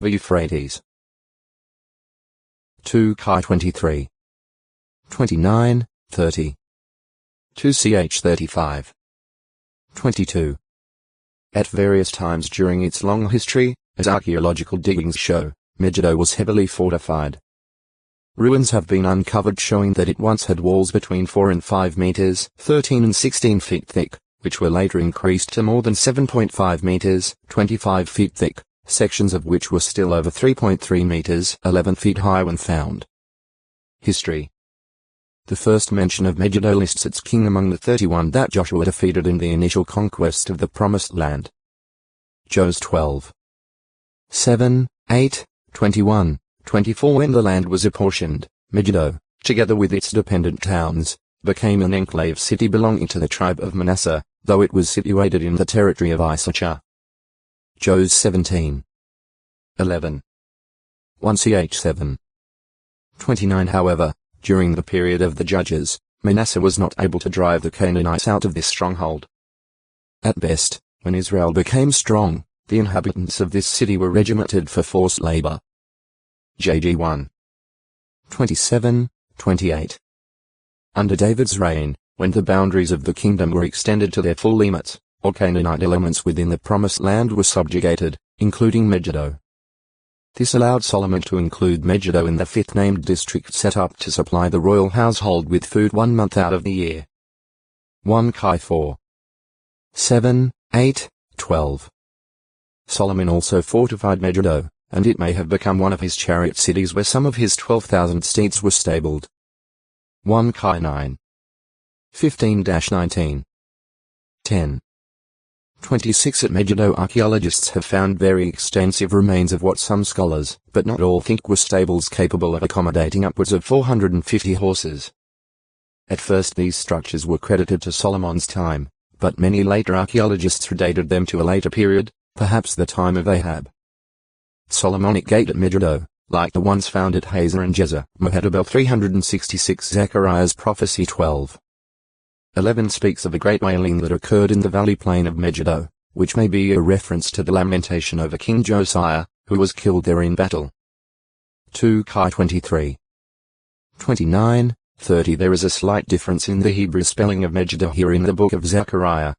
the Euphrates. 2 Chi 23. 29, 30. 2 Ch 35. 22. At various times during its long history, as archaeological diggings show, Megiddo was heavily fortified. Ruins have been uncovered showing that it once had walls between 4 and 5 meters, 13 and 16 feet thick, which were later increased to more than 7.5 meters, 25 feet thick, sections of which were still over 3.3 meters, 11 feet high when found. History. The first mention of Megiddo lists its king among the 31 that Joshua defeated in the initial conquest of the Promised Land. Jos 12. 7, 8, 21, 24. When the land was apportioned, Megiddo, together with its dependent towns, became an enclave city belonging to the tribe of Manasseh, though it was situated in the territory of Issachar. Jos 17. 11. 1 Ch 7. 29. However, during the period of the Judges, Manasseh was not able to drive the Canaanites out of this stronghold. At best, when Israel became strong, the inhabitants of this city were regimented for forced labor. JG 1. 27, 28. Under David's reign, when the boundaries of the kingdom were extended to their full limits, all Canaanite elements within the Promised Land were subjugated, including Megiddo. This allowed Solomon to include Megiddo in the 5th named district set up to supply the royal household with food 1 month out of the year. 1 Chi 4. 7, 8, 12. Solomon also fortified Megiddo, and it may have become one of his chariot cities where some of his 12,000 steeds were stabled. 1 Chi 9. 15-19. 10. 26. At Megiddo, archaeologists have found very extensive remains of what some scholars, but not all, think were stables capable of accommodating upwards of 450 horses. At first these structures were credited to Solomon's time, but many later archaeologists redated them to a later period, perhaps the time of Ahab. Solomonic Gate at Megiddo, like the ones found at Hazor and Jezer, Mehetabel 366. Zechariah's Prophecy 12. 11 speaks of a great wailing that occurred in the valley plain of Megiddo, which may be a reference to the lamentation over King Josiah, who was killed there in battle. 2 Chi 23. 29, 30. There is a slight difference in the Hebrew spelling of Megiddo here in the book of Zechariah.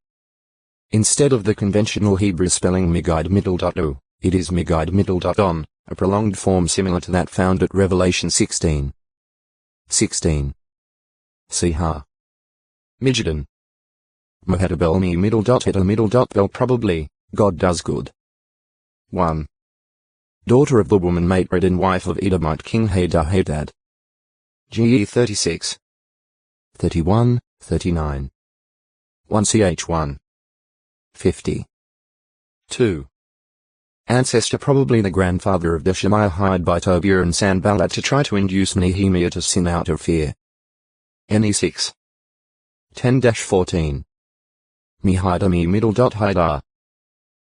Instead of the conventional Hebrew spelling Megid-U, it is Megid-On, a prolonged form similar to that found at Revelation 16. 16. Sihar. Midgeddon. Mehetabel me middle dot heta middle dot bel probably, God does good. 1. Daughter of the woman Matred and wife of Edomite King Hadad. GE 36. 31, 39. 1 Ch 1. 50. 2. Ancestor probably the grandfather of the Shemaiah hired by Tobiah and Sanballat to try to induce Nehemiah to sin out of fear. NE 6. 10-14. Mihidami middle dot Haidar.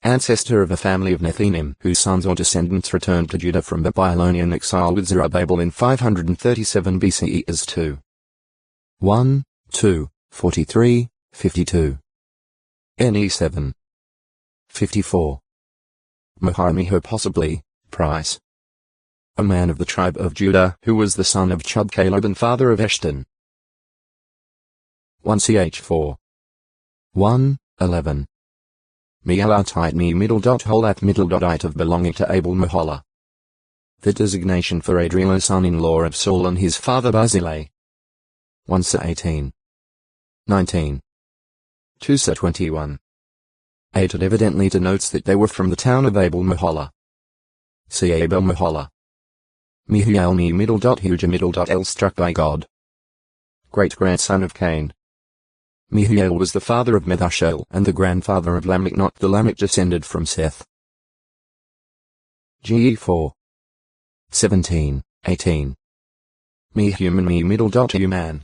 Ancestor of a family of Nethinim whose sons or descendants returned to Judah from the Babylonian exile with Zerubbabel in 537 BCE as 2. 1, 2, 43, 52. NE 7. 54. Mahamiho possibly, Price. A man of the tribe of Judah who was the son of Chub Caleb and father of Eshton. 1 Ch 4. 1, 11. Mealatite me middle dot holat middle dot it of belonging to Abel Mahola. The designation for Adriel, son-in-law of Saul and his father Barzillai. 1 Sa 18. 19. 2 Sa 21. 8 it evidently denotes that they were from the town of Abel Mahola. See Abel Mahola. Mihuel me middle dot Huja middle dot El struck by God. Great-grandson of Cain. Mihuel was the father of Methushael and the grandfather of Lamech, not the Lamech descended from Seth. GE 4. 17, 18. Mehuman me middle dot Human.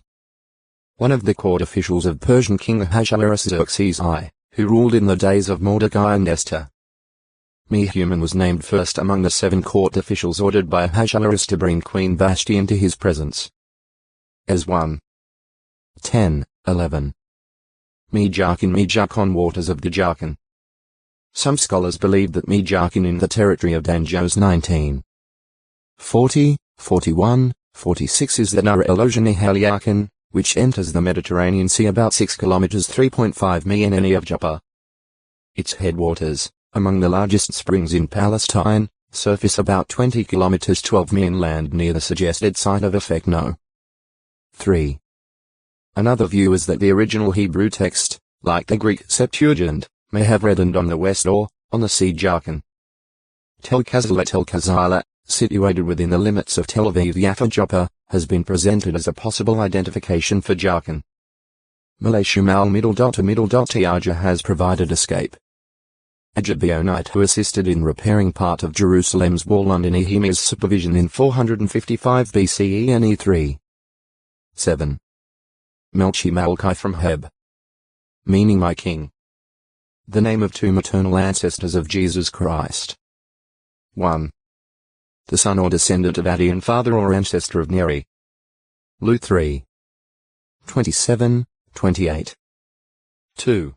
One of the court officials of Persian king Ahasuerus I, who ruled in the days of Mordecai and Esther. Mehuman was named first among the 7 court officials ordered by Ahasuerus to bring Queen Vashti into his presence. As 1. 10, 11. Me Jarkin waters of the Jarkin. Some scholars believe that Mijarkin in the territory of Danjos 19. 40, 41, 46 is the Nahr el-Ojani Haliakin, which enters the Mediterranean Sea about 6 kilometers 3.5 mi of Joppa. Its headwaters, among the largest springs in Palestine, surface about 20 kilometers 12 mi inland near the suggested site of Afekno. 3. Another view is that the original Hebrew text, like the Greek Septuagint, may have reddened on the west or, on the Sea Jarkin. Tel Kazala, situated within the limits of Tel Aviv Joppa, has been presented as a possible identification for Jarkin. Malay Shumal Tiaja has provided escape. Ajabionite who assisted in repairing part of Jerusalem's wall under Nehemiah's supervision in 455 BCE and E3. 7. Melchi Malchi from Heb, meaning my king. The name of two maternal ancestors of Jesus Christ. 1. The son or descendant of Adi and father or ancestor of Neri. Luke 3. 27, 28. 2.